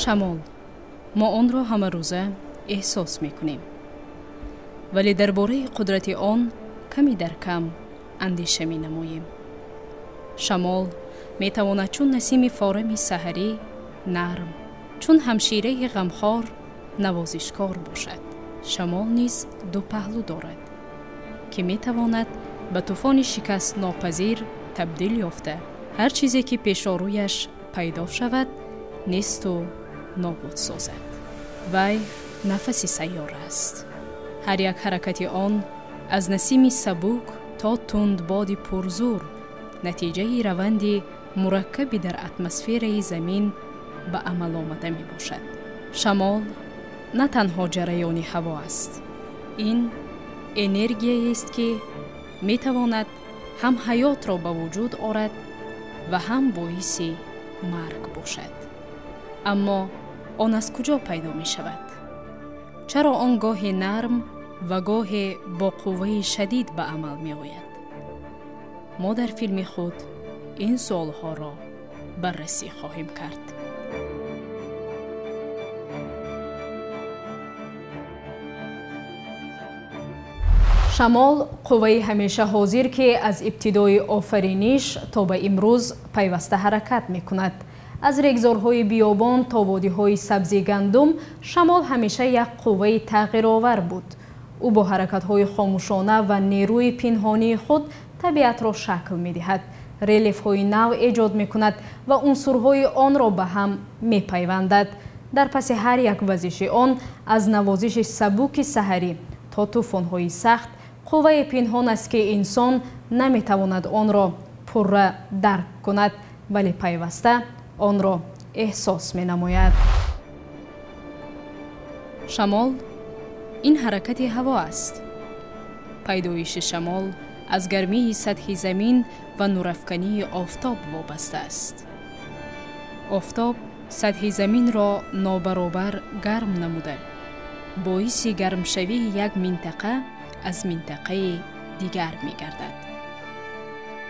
شمال ما آن را همه روزه احساس میکنیم، ولی درباره قدرت آن کمی در کم اندیشه می نماییم. شمال می تواند چون نسیم فارم سحری نرم، چون همشیره غمخوار نوازشکار باشد. شمال نیز دو پهلو دارد که می تواند به طوفان شکست ناپذیر تبدیل یافته هر چیزی که پیش رویش پیدا شود نیست و نابود سازد. وی نفس سیاره است. هر یک حرکت آن از نسیم سبک تا تند باد پرزور نتیجه روندی مرکبی در اتمسفر زمین به عمل آمده می باشد. شمال نه تنها جریان هوا است، این انرژی است که می تواند هم حیات را به وجود آورد و هم باعث مرگ باشد. اما آن از کجا پیدا می شود؟ چرا آن گاه نرم و گاه با قوه شدید به عمل می آید؟ ما در فیلم خود این سوالها را بررسی خواهیم کرد. شمال قوه همیشه حاضر که از ابتدای آفرینش تا به امروز پیوسته حرکت می کند. از ریگزارهای بیابان تا وادی‌های سبز گندم، شمال همیشه یک قوه تغییرآور بود. او با حرکت‌های خاموشانه و نیروی پنهانی خود طبیعت را شکل می‌دهد، ریلیف‌های نو ایجاد می‌کند و عنصرهای آن را به هم می‌پیوندد. در پس هر یک وزش آن، از نوازش سبک سحری تا طوفان‌های سخت، قوه پنهان است که انسان نمی‌تواند آن را پرره درک کند، ولی پیوسته آن را احساس می نماید. شمال این حرکت هوا است. پیدایش شمال از گرمی سطح زمین و نورافکنی آفتاب وابسته است. آفتاب سطح زمین را نابرابر گرم نموده، باعث گرم شوی یک منطقه از منطقه دیگر می گردد.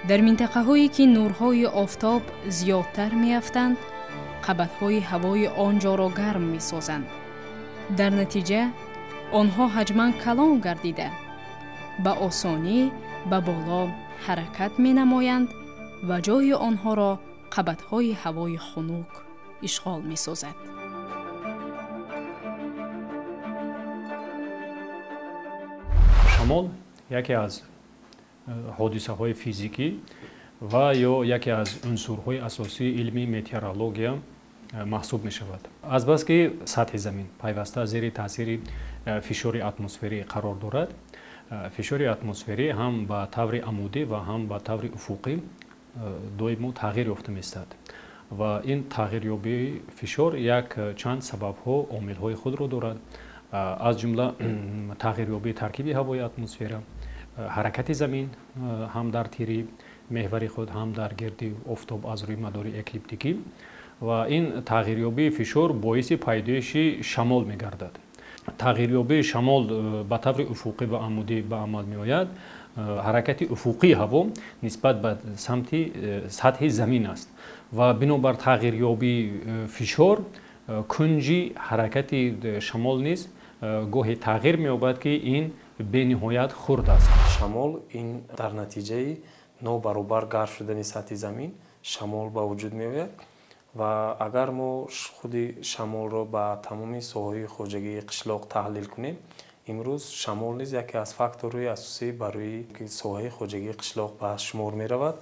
در منطقه هایی که نورهای آفتاب زیادتر می افتند، قبضهای هوای آنجا را گرم می سازند. در نتیجه آنها حجماً کلان گردیده به آسانی به بالا حرکت می نمایند و جای آنها را قبضهای هوای خنک اشغال می سازد. شمال یکی از حادثه های فیزیکی و یا یکی از عنصرهای اساسی علمی متئورولوژیا محسوب می شود. از بس که سطح زمین پیوسته زیر تاثیر فشار اتمسفری قرار دارد، فشار اتمسفری هم به طور عمودی و هم به طور افقی دوم تغییر یافته می است و این تغییریابی فشار یک چند سبب ها عامل های خود را دارد، از جمله تغییریابی ترکیب هوای اتمسفر، حرکت زمین هم در تیری محور خود هم در گرد آفتاب از روی مدار اکلیپتیکی و این تغییریابی فشار باعث پیدایش شمال می گردد. تغییریابی شمال به طور افقی و عمودی به عمل می آید. حرکت افقی هوا نسبت به سمت سطح زمین است و بنابر تغییریابی فشار کنجی حرکت شمال نیز گاهی تغییر می یابد که این به نهایت خرد است. شمال این در نتیجه نابرابر گرم شدن سطح زمین شمال به وجود می آید و اگر ما خود شمال را با تمام ساحه خواجگی قشلاق تحلیل کنیم، امروز شمال نیز یکی از فاکتورهای اساسی برای ساحه خواجگی قشلاق به شمار می رود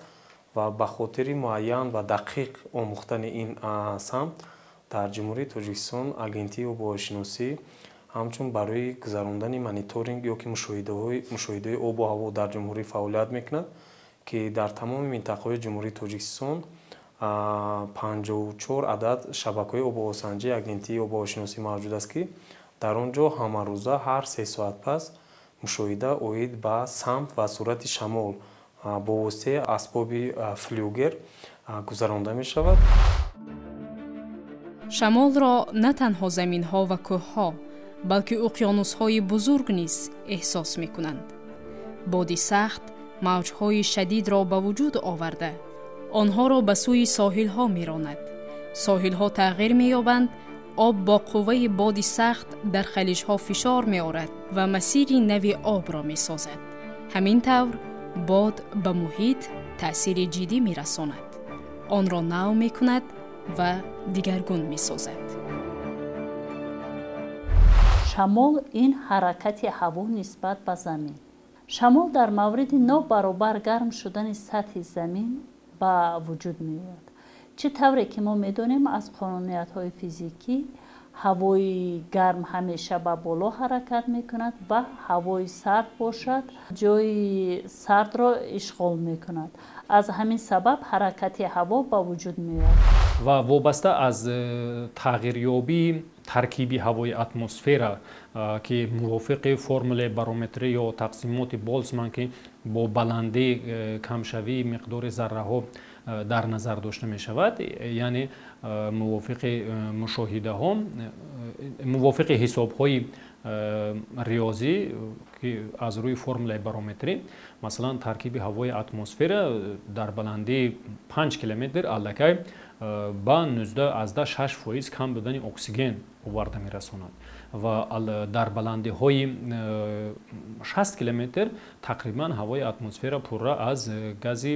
و به خاطر معین و دقیق آموختن این سمت در جمهوری تاجیکستان آگنتی آب‌وهواشناسی همچون برای گذراندن مانیتورینگ یا که مشاهده آب و هوا در جمهوری فعالیت میکند که در تمام منطقه‌های جمهوری تاجیکستان 54 عدد شبکه‌های آب‌وهواسنجی آگنتی آب‌وهواشناسی موجود است که در آنجا همه روزه هر 3 ساعت پس مشاهده اوید به سمت و صورت شمال با واسطه اسباب فلوگر گذرانده می شود. شمال را نه تنها زمین‌ها و کوه‌ها بلکه اقیانوس‌های بزرگ نیز احساس می‌کنند. باد سخت موج‌های شدید را به وجود آورده آنها را به سوی ساحل‌ها می‌راند. ساحل‌ها تغییر می‌یابند آب با قوه باد سخت در خلیج‌ها فشار می‌آورد و مسیر نوی آب را می‌سازد. همین طور باد به محیط تأثیر جدی می‌رساند. آن را نو می‌کند و دیگرگون می‌سازد. شمال این حرکت هوا نسبت به زمین. شمال در مورد 9 برابر گرم شدن سطح زمین به وجود می‌آید. چه طوری که ما می‌دانیم از قانونیت‌های فیزیکی هوای گرم همیشه به بالا حرکت می‌کند و هوای سرد باشد جای سرد را اشغال می‌کند. از همین سبب حرکت هوا به وجود می‌آید. و وابسته از تغییریابی ترکیب هوای اتمسفر که موافق فرمول بارومتری یا تقسیمات بولتزمن که با بلندی کمشوی مقدار ذره ها در نظر داشته می شود، یعنی موافق مشاهده ها، موافق حساب های ریاضی که از روی فرمول بارومتری، مثلا ترکیب هوای اتمسفر در بلندی 5 کیلومتر الکی با 19.6% کم بودن اکسیژن آورده می رساند و در بلندی های 60 کیلومتر تقریبا هوای اتمسفر پر از گاز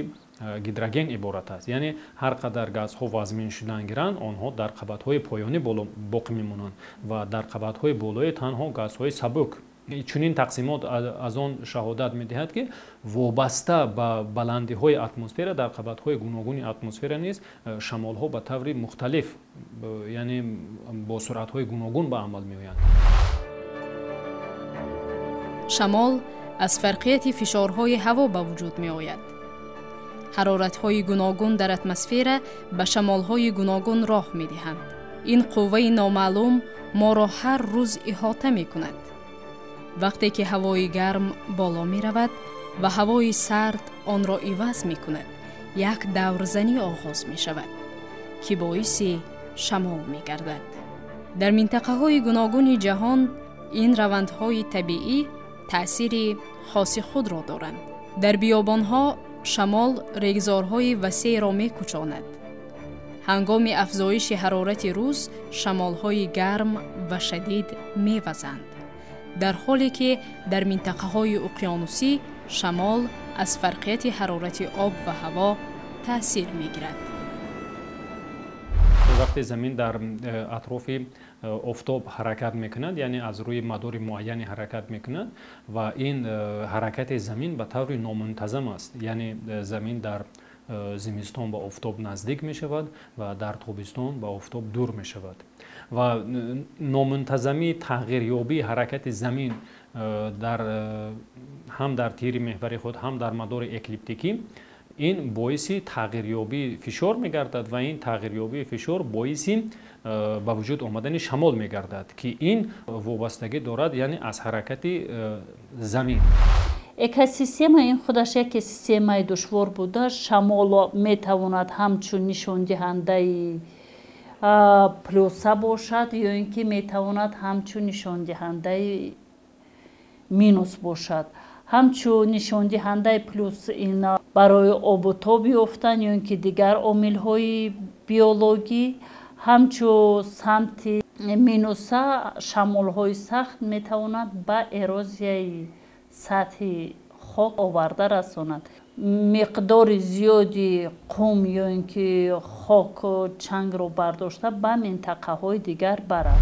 گیدروژن عبارت است. یعنی هر قدر گازها وزمین شدن گیرند آنها در قبضهای پایانی باقی میمونند و در قبضهای بالای تنها گازهای سبک. چنین تقسیمات از آن شهادت می‌دهد که وابسته به بلندی‌های اتمسفر در قبضهای گوناگون اتمسفر نیز شمال‌ها به طور مختلف، یعنی با سرعت‌های گوناگون به عمل می‌آیند. شمال از فرقیت فشارهای هوا به وجود می‌آید. حرارت‌های گوناگون در اتمسفر به شمال‌های گوناگون راه می‌دهند. این قوه نامعلوم ما را هر روز احاطه می‌کند. وقتی که هوای گرم بالا می رود و هوای سرد آن را عوض می کند، یک دورزنی آغاز می شود که باعث شمال می گردد. در منطقه های گوناگون جهان این روندهای طبیعی تأثیر خاص خود را دارند. در بیابان ها شمال ریگزارهای وسیع را می کشاند. هنگام افزایش حرارت روز شمال های گرم و شدید می وزند. در حالی که در منطقه های اقیانوسی شمال از فرقیت حرارت آب و هوا تأثیر می گیرد. وقتی زمین در اطراف آفتاب حرکت میکند، یعنی از روی مدار معینی حرکت میکند و این حرکت زمین به طور نامنتظم است، یعنی زمین در زمستان به آفتاب نزدیک می شود و در تابستان به آفتاب دور می شود و نامنتظمی تغییریابی حرکت زمین هم در تیر محور خود هم در مدار اکلیپتیکی این باعث تغییریابی فشار می گردد و این تغییریابی فشار باعث به وجود آمدن شمال می گردد که این وابستگی دارد، یعنی از حرکت زمین. اکوسیستم این خودش یک سیستم دشوار بوده. شمال می تواند همچون نشان دهنده پلوسه باشد یا اینکه می تواند همچون نشان دهنده مینوس باشد. همچون نشان دهنده پلوس این برای آب و تاب یافتن یا اینکه دیگر عامل های بیولوژی، همچون سمت مینوسه شمال های سخت می تواند به اروزیای سطح خاک آورده رساند. مقدار زیادی قم یا اینکه خاک و چنگ رو برداشته به منطقه های دیگر برد.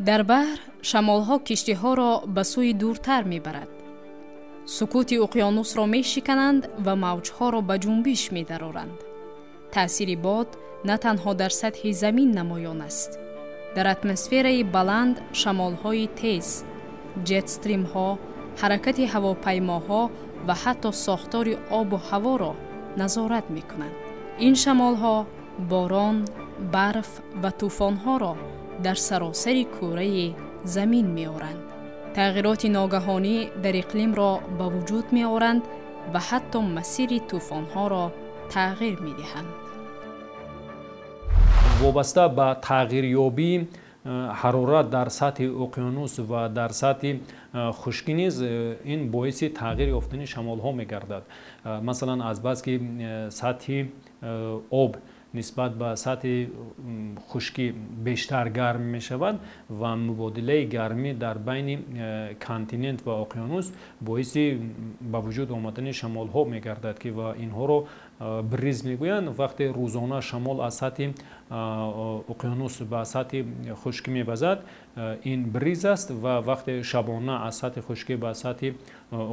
در بحر شمال ها کشتی ها را به سوی دورتر می برد. سکوت اقیانوس را می شکنند و موج ها را به جنبش می درآورند. تأثیر باد نه تنها در سطح زمین نمایان است. در اتمسفر بلند شمال های تیز، جت استریم ها، حرکت هواپیماها و حتی ساختار آب و هوا را نظارت می کنند. این شمال ها باران، برف و طوفان ها را در سراسر کره زمین می آورند. تغییرات ناگهانی در اقلیم را به وجود می آورند و حتی مسیر طوفان ها را تغییر می دهند. وابسته به تغییریابی حرارت در سطح اقیانوس و در سطح خشکی نیز این باعث تغییر یافتن شمال ها می گردد. مثلا از بس که سطح آب нисбат ба сатҳи хушкӣ бештар гарм мешавад ва мубодилаи гармӣ дар байни континент ва уқёнус боиси ба вуҷуд омадани шамолҳо мегардад ки ва инҳоро бриз мегӯянд. Вақте рӯзона шамол аз сатҳи уқёнус ба сатҳи хушкӣ мевазад, ин бриз аст ва вақте шабона аз сатҳи хушкӣ ба сатҳи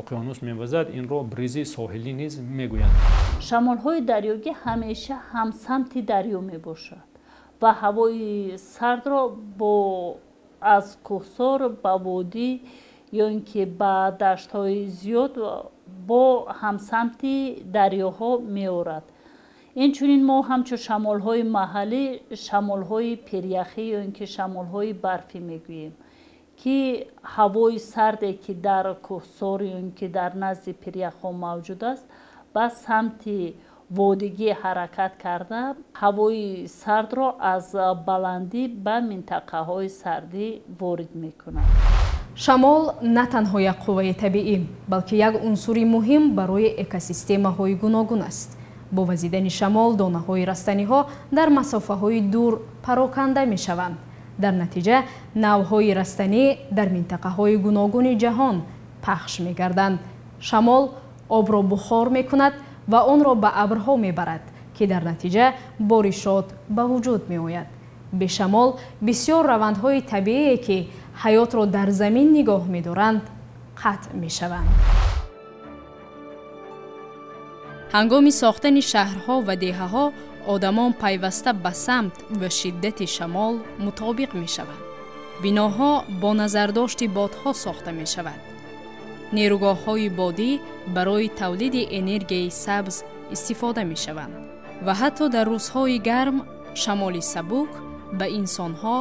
уқёнус мевазад, инро бризи соҳилӣ низ мегӯянд. шамолҳои дарёгӣ ҳамеша ҳамсамти дарё мебошад ва ҳавои сардро аз кӯҳсор ба водӣ ё ин ки ба даштҳои зиёд бо ҳамсамти дарёҳо меорад. Инчунин мо ҳамчун шамолҳои маҳаллӣ шамолҳои перяхӣ ё ин ки шамолҳои барфӣ мегӯем, ки ҳавои сарде ки дар кӯҳсор ё ин ки дар назди перяхҳо мавҷуд аст ба самти водигӣ ҳаракат карда ҳавои сардро аз баландӣ ба минтақаҳои сардӣ ворид мекунад. шамол на танҳо як қувваи табиӣ, балки як унсури муҳим барои экосистемаҳои гуногун аст. бо вазидани шамол донаҳои растаниҳо дар масофаҳои дур пароканда мешаванд. дар натиҷа навъҳои растанӣ дар минтақаҳои гуногуни ҷаҳон пахш мегарданд. шамол обро бухор мекунад ва онро ба абрҳо мебарад, ки дар натиҷа боришот ба вуҷуд меояд. бе шамол бисёр равандҳои табиие ки ҳаётро дар замин нигоҳ медоранд қатъ мешаванд. ҳангоми сохтани шаҳрҳо ва деҳаҳо одамон пайваста ба самт ва шиддати шамол мутобиқ мешаванд. биноҳо бо назардошти бодҳо сохта мешавад. нерӯгоҳҳои бодӣ барои тавлиди энергияи сабз истифода мешаванд ва ҳатто дар рӯзҳои гарм шамоли сабук ба инсонҳо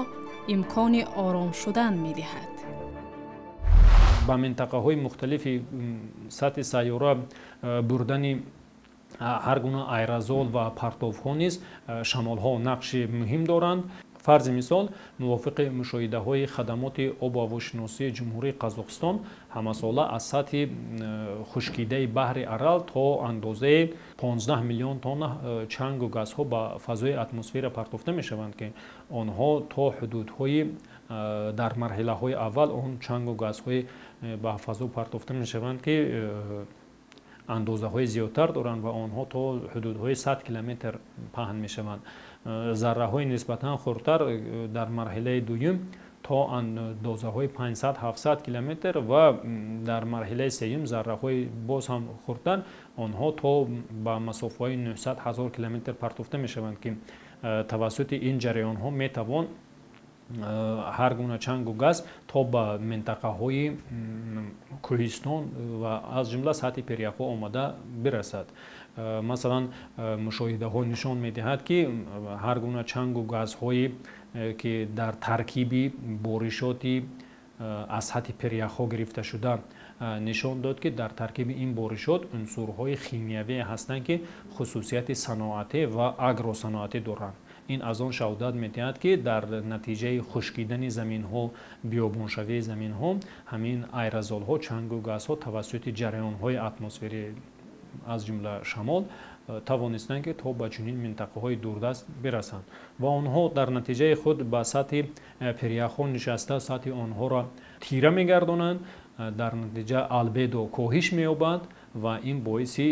имкони ором шудан медиҳад. ба минтақаҳои мухталифи сатҳи сайёра бурдани ҳар гуна аэрозол ва партовҳо низ шамолҳо нақши муҳим доранд. фарзи мисол, мувофиқи мушоҳидаҳои хадамоти обу ҳавошиносии ҷумҳурии Қазоқистон, ҳамасола аз сатҳи хушкидаи баҳри Арал то андозаи 15 миллион тонна чангу газҳо ба фазои атмосфера партофта мешаванд, ки онҳо то ҳудудҳои дар марҳилаҳои аввал он чангу газҳои ба фазо партофта мешаванд, ки андозаҳои зиёдтар доранд ва онҳо то ҳудудҳои 100 километр паҳн мешаванд. зарраҳои нисбатан хурдтар дар марҳилаи дуюм то андозаҳои 500-700 километр ва дар марҳилаи сеюм зарраҳои боз ҳам хурдтар онҳо то ба масофаҳои 900-1000 километр партофта мешаванд, ки тавассути ин ҷараёнҳо метавон ҳар гуна чангу газ то ба минтақаҳои кӯҳистон ва аз ҷумла сатҳи перяхҳо омада бирасад. масалан, мушоҳидаҳо нишон медиҳад, ки ҳар гуна чангу газҳои ки дар таркиби боришоти аз сатҳи перяхҳо гирифта шуда нишон дод, ки дар таркиби ин боришот унсурҳои химиявие ҳастанд, ки хусусияти саноатӣ ва агросаноатӣ доранд. ин аз он шаҳодат медиҳад, ки дар натиҷаи хушкидани заминҳо, биёбоншавии заминҳо, ҳамин аэрозолҳо, чангу газҳо тавассути ҷараёнҳои атмосферӣ аз ҷумла шамол тавонистанд, ки то ба чунин минтақаҳои дурдаст бирасанд ва онҳо дар натиҷаи худ ба сатҳи перяхҳо нишаста сатҳи онҳоро тира мегардонанд, дар натиҷа албедо коҳиш меёбад ва ин боиси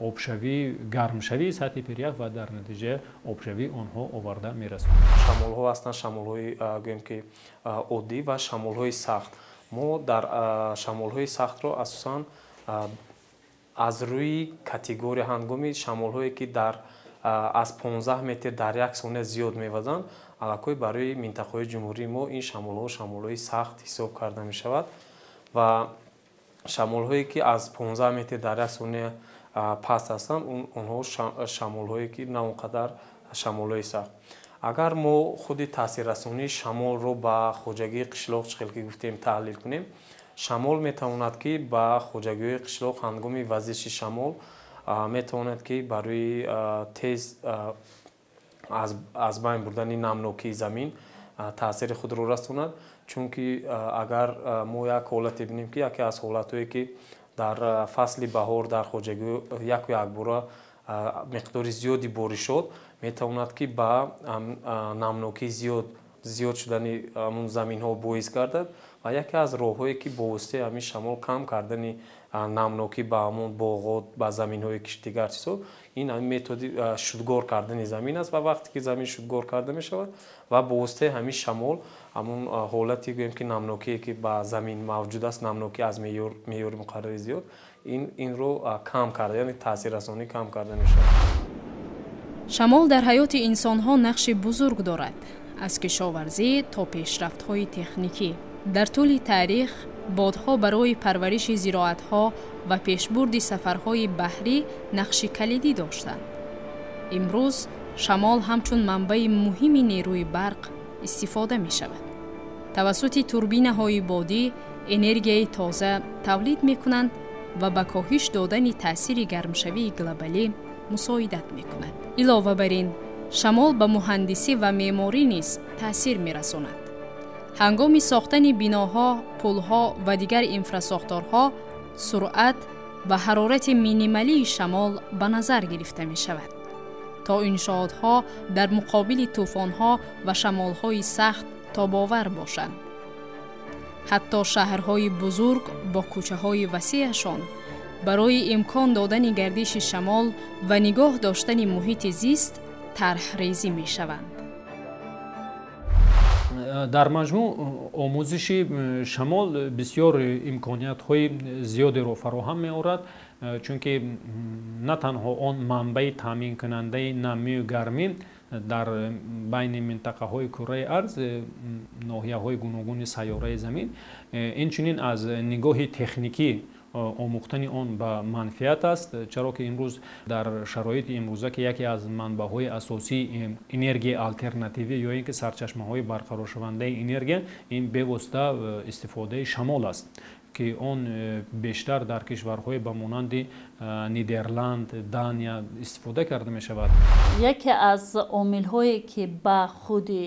обшавӣ, гармшавии сатҳи перях ва дар натиҷа обшавии онҳо оварда мерасонад. шамолҳо ҳастанд шамолҳои гӯем ки оддӣ ва шамолҳои сахт. мо дар шамолҳои сахтро асосан аз рӯи категория ҳангоми шамолҳое ки дар аз 15 метр дар як сония зиёд мевазанд, аллакой барои минтақаҳои ҷумҳурии мо ин шамолҳо шамолҳои сахт ҳисоб карда мешавад ва шамолҳое ки аз 15 метр дар як сония паст ҳастанд, онҳо шамолҳое ки на он қадар шамолҳои сахт. агар мо худи таъсиррасонии шамолро ба хоҷагии қишлоқ чӣ хел ки гуфтем таҳлил кунем, шамол метавонад ки ба хоҷагиҳои қишлоқ ҳангоми вазиши шамол метавонад ки барои тез аз байн бурдани намнокии замин таъсири худро расонад. чунки агар мо як ҳолате бинем, ки яке аз ҳолатҳое ки дар фасли баҳор дар хоҷагиҳо яку якбора миқдори зиёди боришот метавонад ки ба намнокӣ зиёд шудани ҳамун заминҳо боис гардад ва яке аз роҳҳое ки бо воситаи ҳамин шамол кам кардани намнокӣ ба ҳамун боғот ба заминҳои дигар чизо ин ҳамин методи шудгор кардани замин аст ва вақте ки замин шудгор карда мешавад ва бо воситаи ҳамин шамол ҳамун ҳолати гӯем ки намнокие ки ба замин мавҷуд аст намнокӣ аз меъёри муқаррари зиёд инро кам карда яъне таъсиррасонӣ кам карда мешавад. шамол дар ҳаёти инсонҳо нақши бузург дорад. аз кишоварзӣ то пешрафтҳои техникӣ дар тӯли таърих бодҳо барои парвариши зироатҳо ва пешбурди сафарҳои баҳрӣ нақши калидӣ доштанд. имрӯз шамол ҳамчун манбаи муҳими нерӯи барқ истифода мешавад. тавассути турбинаҳои бодӣ энергияи тоза тавлид мекунанд ва ба коҳиш додани таъсири гармшавии глобалӣ мусоидат мекунад. илова бар ин шамол ба муҳандисӣ ва меъморӣ низ таъсир мерасонад. ҳангоми сохтани биноҳо, пулҳо ва дигар инфрасохторҳо суръат ва ҳарорати минималии шамол ба назар гирифта мешавад, то иншоотҳо дар муқобили тӯфонҳо ва шамолҳои сахт тобовар бошанд. ҳатто шаҳрҳои бузург бо кӯчаҳои васеъашон барои имкон додани гардиши шамол ва нигоҳ доштани муҳити зист тарҳрезӣ мешаванд. дар маҷмӯъ омӯзиши шамол бисёр имкониятҳои зиёдеро фароҳам меорад, чунки на танҳо он манбаи таъминкунандаи намию гармӣ дар байни минтақаҳои кураи арз, ноҳияҳои гуногуни сайёраи замин, инчунин аз нигоҳи техникӣ омӯхтани он ба манфиат аст, чаро ки имрӯз дар шароити имрӯза ки яке аз манбаъҳои асосии энергияи алтернативӣ ё ин ки сарчашмаҳои барқароршавандаи энергия ин бевосита истифодаи шамол аст, ки он бештар дар кишварҳои ба монанди Нидерланд, Дания истифода карда мешавад. яке аз омилҳое ки ба худи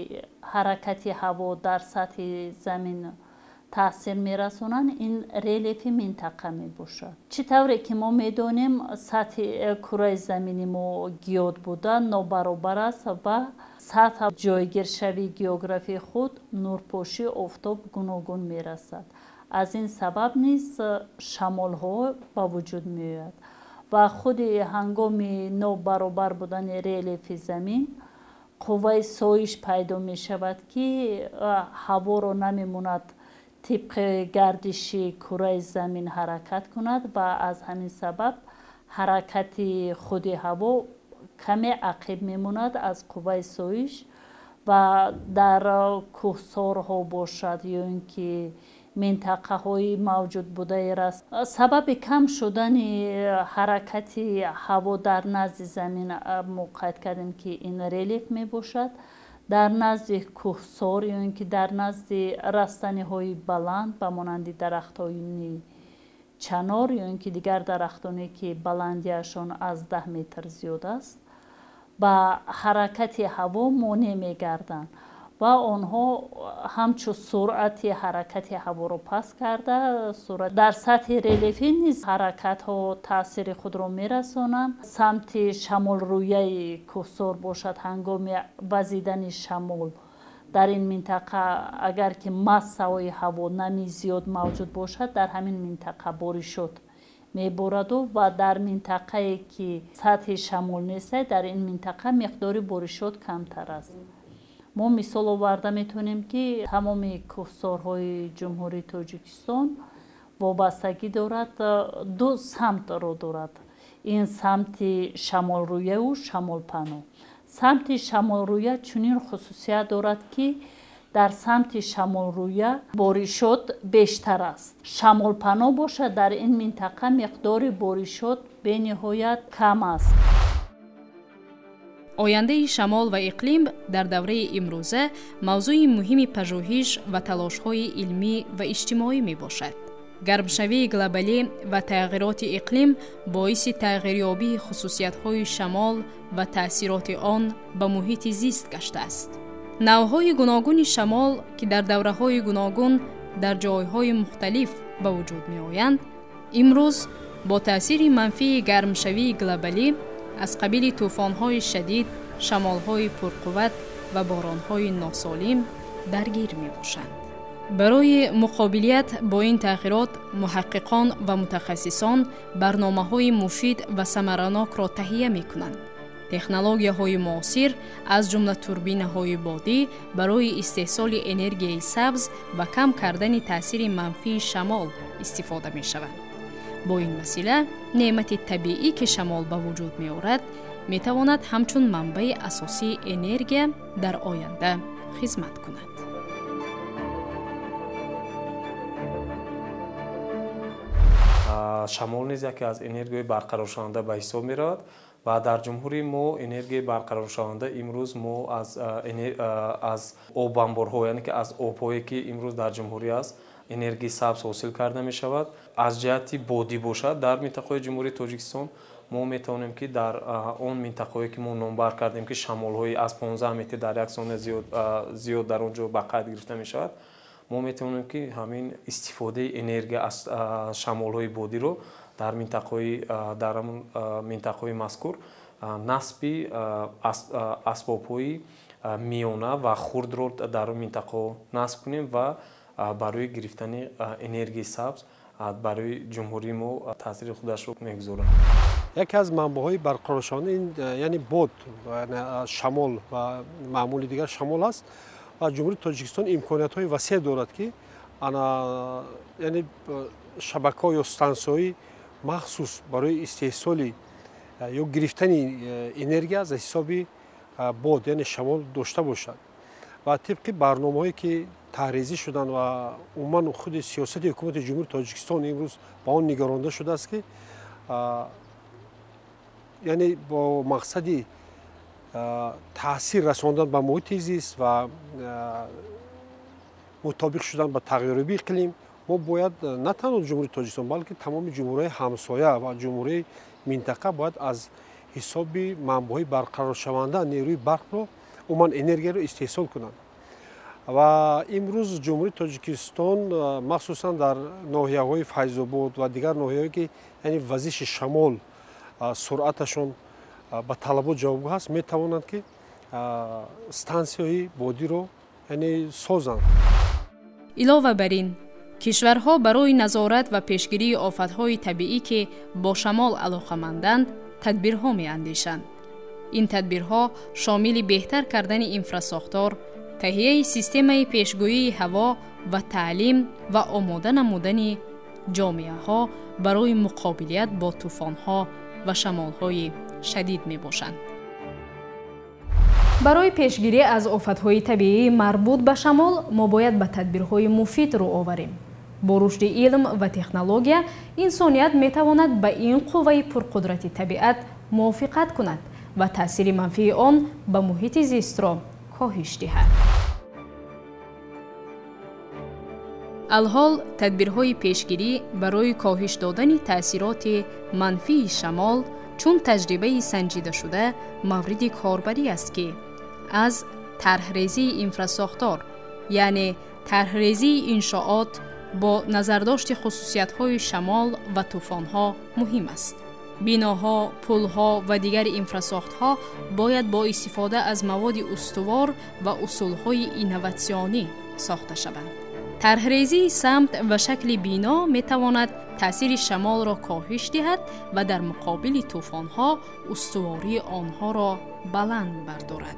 ҳаракати ҳаво дар сатҳи замин таъсир мерасонанд ин релефи минтақа мебошад. чӣ тавре ки мо медонем сатҳи кураи замини мо гиёд буда нобаробар аст ва сатҳ ҷойгиршавии географии худ нурпоши офтоб гуногун мерасад. аз ин сабаб низ шамолҳо ба вуҷуд меояд ва худи ҳангоми нобаробар будани релефи замин қувваи соиш пайдо мешавад ки ҳаворо намемонад тибқи гардиши кураи замин ҳаракат кунад ва аз ҳамин сабаб ҳаракати худи ҳаво каме ақиб мемонад аз қувваи соиш ва дар кӯҳсорҳо бошад ё ин ки минтақаҳои мавҷуд будаи раст сабаби кам шудани ҳаракати ҳаво дар назди замин мо қайд кардем ки ин релеф мебошад. дар назди кӯҳсор ё ин ки дар назди растаниҳои баланд ба монанди дарахтони чанор ё ин ки дигар дарахтоне ки баландиашон аз 10 метр зиёд аст ба ҳаракати ҳаво монеъ мегарданд ва онҳо ҳамчун суръати ҳаракати ҳаворо паст карда дар сатҳи релефӣ низ ҳаракатҳо таъсири худро мерасонанд. самти шамолрӯяи кӯҳсор бошад ҳангоми вазидани шамол дар ин минтақа агар ки массаҳои ҳаво нами зиёд мавҷуд бошад дар ҳамин минтақа боришот мебораду ва дар минтақае ки сатҳи шамол нест дар ин минтақа миқдори боришот камтар аст. мо мисол оварда метавонем ки тамоми кӯҳсорҳои ҷумҳурии Тоҷикистон вобастагӣ дорад, ду самтро дорад. ин самти шамолрӯяву шамолпано. самти шамолрӯя чунин хусусият дорад ки дар самти шамолрӯя боришот бештар аст. шамолпано бошад дар ин минтақа миқдори боришот бениҳоят кам аст. ояндаи шамол ва иқлим дар давраи имрӯза мавзӯи муҳими пажӯҳиш ва талошҳои илмӣ ва иҷтимоӣ мебошад. гармшавии глобалӣ ва тағйироти иқлим боиси тағйирёбии хусусиятҳои шамол ва таъсироти он ба муҳити зист гаштааст. навъҳои гуногуни шамол ки дар давраҳои гуногун дар ҷойҳои мухталиф ба вуҷуд меоянд, имрӯз бо таъсири манфии гармшавии глобалӣ از قبیل طوفان‌های شدید، شمال‌های پرقوت و باران‌های ناسالم درگیر می‌باشند. برای مقابلیت با این تغییرات، محققان و متخصصان برنامه‌های مفید و ثمرناک را تهیه می‌کنند. تکنولوژی‌های معاصر از جمله توربینه‌های بادی برای استحصال انرژی سبز و کم کردن تأثیر منفی شمال استفاده می‌شود. با این وسیله، نعمت طبیعی که شمال به وجود می‌آورد، می‌تواند همچون منبع اساسی انرژی در آینده خدمت کند. شمال نیز یکی از انرژی برقرارشونده به حساب می‌رود و در جمهوری ما انرژی برقرارشونده امروز ما از آب انبارها، یعنی که از آب‌هایی که امروز در جمهوری است انرژی سبز حاصل کرده می شود. از جهت بادی باشد در منطقه جمهوری تاجیکستان ما میتونیم که در اون منطقه‌ای که ما نامبر کردیم که شمال‌های از 15 متر در یک سال زیاد در اونجا به قید گرفته می شود، ما میتونیم که همین استفاده انرژی از شمال‌های بادی رو در منطقه‌های مذکور نصب اسباب‌های میانه و خرد رو در منطقه نصب کنیم و برای گرفتن انرژی سبز برای جمهوری ما تاثیر خودش رو میگذارد. یکی از منبع‌های برقرارشونده این یعنی باد و شمال و معمولی دیگر شمال است و جمهوری تاجیکستان امکانیت‌های وسیع دارد که یعنی شبکه‌ها یا استانس‌های مخصوص برای استحصال یا گرفتن انرژی از حساب باد یعنی شمال داشته باشد و طبق برنامه‌هایی که تحریزی شدن و عموما خود سیاست حکومت جمهوری تاجیکستان امروز با آن نگرانده شده است که یعنی با مقصد تاثیر رساندن به محیط زیست و مطابق شدن با تغییرات اقلیم ما باید نه تنها جمهوری تاجیکستان بلکه تمام جمهوری‌های همسایه و جمهوری منطقه باید از حساب منبع‌های برقرار شونده نیروی برق رو عموما انرژی رو استحصال کنند و امروز جمهوری تاجیکستان مخصوصا در ناحیه‌های فیض‌آباد و دیگر ناحیه‌هایی که یعنی وزش شمال سرعتشون به طلبات جواب هست میتوانند که استانسی‌های بادی رو یعنی سازند. علاوه بر این، کشورها برای نظارت و پیشگیری آفت‌های طبیعی که با شمال علاقه‌مندند، تدبیرها می‌اندیشند. این تدبیرها شامل بهتر کردن انفراساختار، تهیه سیستم پیشگویی هوا و تعلیم و آماده نمودن جامعه‌ها برای مقابلیت با طوفان‌ها و شمال‌های شدید می‌باشند. برای پیشگیری از آفت‌های طبیعی مربوط به شمال، ما باید به تدبیرهای مفید رو آوریم. با رشد علم و تکنولوژی، انسانیت می‌تواند به این قوه پرقدرت طبیعت موافقت کند و تأثیر منفی آن به محیط زیست را کاهش دهد. الحال تدبیرهای پیشگیری برای کاهش دادن تأثیرات منفی شمال چون تجربه سنجیده شده مورد کاربری است که از طرحریزی انفراساختار یعنی طرحریزی انشاءات با نظرداشت خصوصیت‌های شمال و طوفان‌ها مهم است. بیناها، پل‌ها و دیگر انفراساخت‌ها باید با استفاده از مواد استوار و اصول‌های اینوواسیونی ساخته شوند. طرحریزی سمت و شکل بینا می‌تواند تأثیر شمال را کاهش دهد و در مقابل طوفان‌ها استواری آنها را بلند بردارد.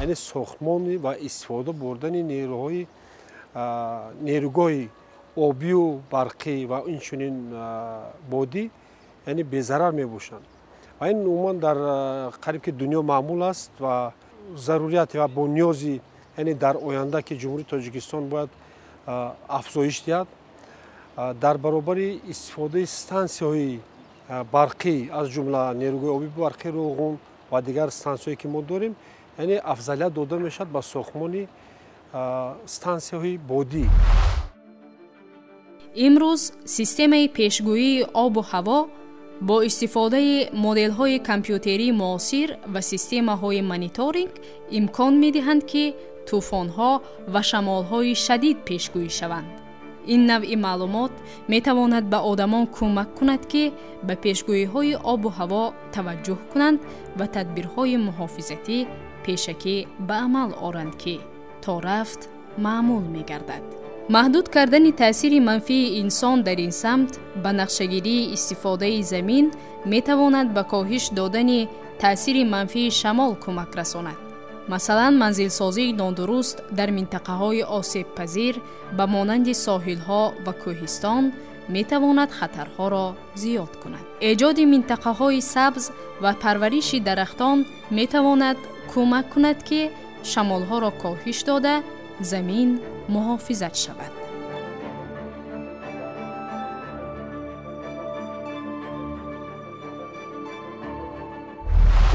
یعنی ساختمان و استفاده بردن نیروگاه آبی و برقی و اینچنین بادی یعنی بی‌ضرر میباشند و این عموما در قریب که دنیا معمول است و ضروریت و با نیازی یعنی در آینده که جمهوری تاجیکستان باید افزایش دهد در برابر استفاده استانسی‌های برقی از جمله نیروگاه آبی برقی روغن و دیگر استانسی‌هایی که ما داریم یعنی افضلیت داده میشد با ساختمان استانسی‌های بادی. امروز سیستم پیشگویی آب و هوا با استفاده مدل‌های کامپیوتری معاصر و سیستم‌های مانیتورینگ امکان می‌دهند که طوفان‌ها و شمال‌های شدید پیشگویی شوند. این نوع معلومات می تواند به آدمان کمک کند که به پیشگویی‌های آب و هوا توجه کنند و تدبیرهای محافظتی پیشکی به عمل آورند که تا رفت معمول می گردد. محدود کردن تأثیر منفی انسان در این سمت به نقشه‌گیری استفاده زمین می تواند به کاهش دادن تأثیر منفی شمال کمک رساند. مثلا منزلسازی نادرست در منطقه‌های آسیب پذیر به مانند ساحل‌ها و کوهستان می تواند خطرها را زیاد کند. ایجاد منطقه‌های سبز و پرورش درختان می تواند کمک کند که شمال‌ها را کاهش داده زمین محافظت شود.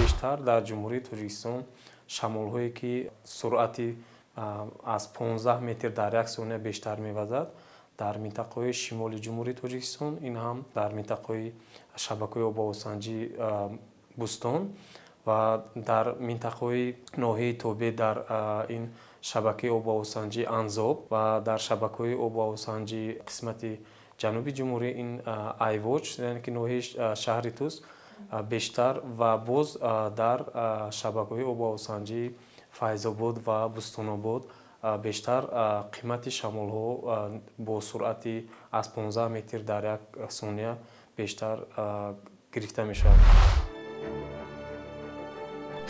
بیشتر در جمهوری تاجیکستان شمال‌هایی که سرعتی از 15 متر در یک ثانیه بیشتر می‌وزد در منطقه شمال جمهوری تاجیکستان، این هم در منطقه شبکه آب‌وسنجی بوستان و در منطقه ناحیه توبه در این شبکه آب‌وسنجی انزاب و در شبکه آب‌وسنجی قسمت جنوبی جمهوری این ایواج یعنی که ناحیه شهر توس بیشتر و باز در شبکه آب‌وسنجی فیض‌آباد و بوستان‌آباد بیشتر قیمت شمال‌ها با سرعت از 15 متر در یک ثانیه بیشتر گرفته می‌شود.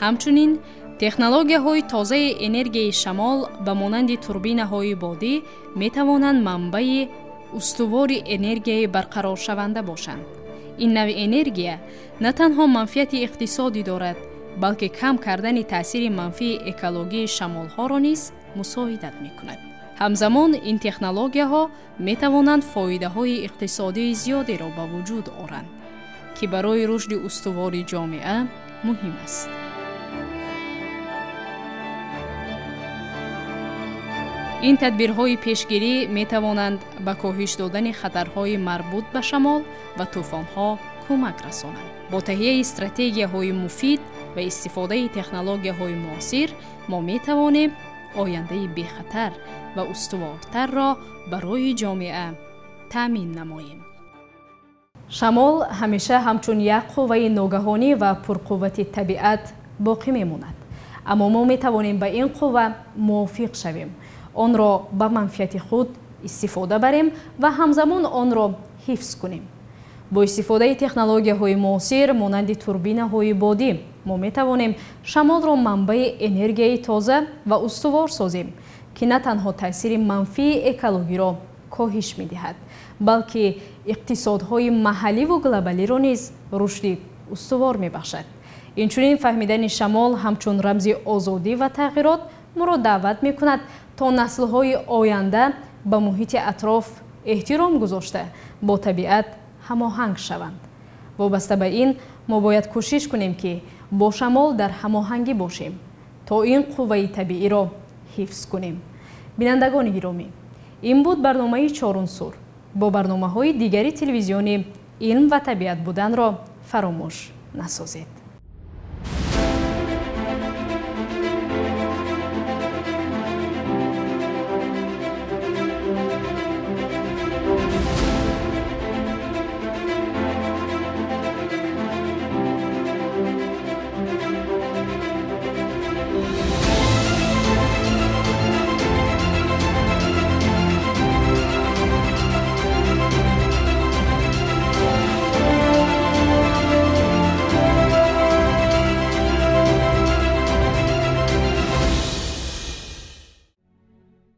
همچنین تکنولوژی‌های تازه انرژی شمال به مانند توربین‌های بادی می‌توانند منبع استوار انرژی برقرار شونده باشند. این نوع انرژی نه تنها منفعت اقتصادی دارد بلکه کم کردن تأثیر منفی اکولوژی شمال‌ها را نیز مساعدت می‌کند. همزمان این تکنولوژی‌ها می‌توانند فایده‌های اقتصادی زیادی را به وجود آورند که برای رشد استوار جامعه مهم است. این تدبیرهای پیشگیری می توانند به کاهش دادن خطرهای مربوط به شمال و طوفان‌ها کمک رسانند. با تهیه استراتژی‌های مفید و استفاده تکنولوژی‌های معاصر ما می توانیم آینده بی خطر و استوارتر را برای جامعه تامین نماییم. شمال همیشه همچون یک قوه ناگهانی و پرقوت طبیعت باقی میماند. اما ما می توانیم به این قوه موافق شویم، آن را به منفعت خود استفاده بریم و همزمان آن را حفظ کنیم. با استفاده تکنولوژی‌های معاصر مانند توربین‌های بادی ما می توانیم شمال را منبع انرژی تازه و استوار سازیم که نه تنها تاثیر منفی اکولوژی را کاهش می دهد بلکه اقتصادهای محلی و گلوبالی را نیز رشد استوار می بخشد. اینچنین فهمیدن شمال همچون رمز آزادی و تغییرات ما را دعوت می کند تا نسل‌های آینده به محیط اطراف احترام گذاشته با طبیعت هماهنگ شوند. وابسته به این ما باید کوشش کنیم که با شمال در هماهنگی باشیم تا این قوه طبیعی را حفظ کنیم. بینندگان گرامی، این بود برنامه 4 عنصر. با برنامه‌های دیگری تلویزیونی علم و طبیعت بودن را فراموش نسازید.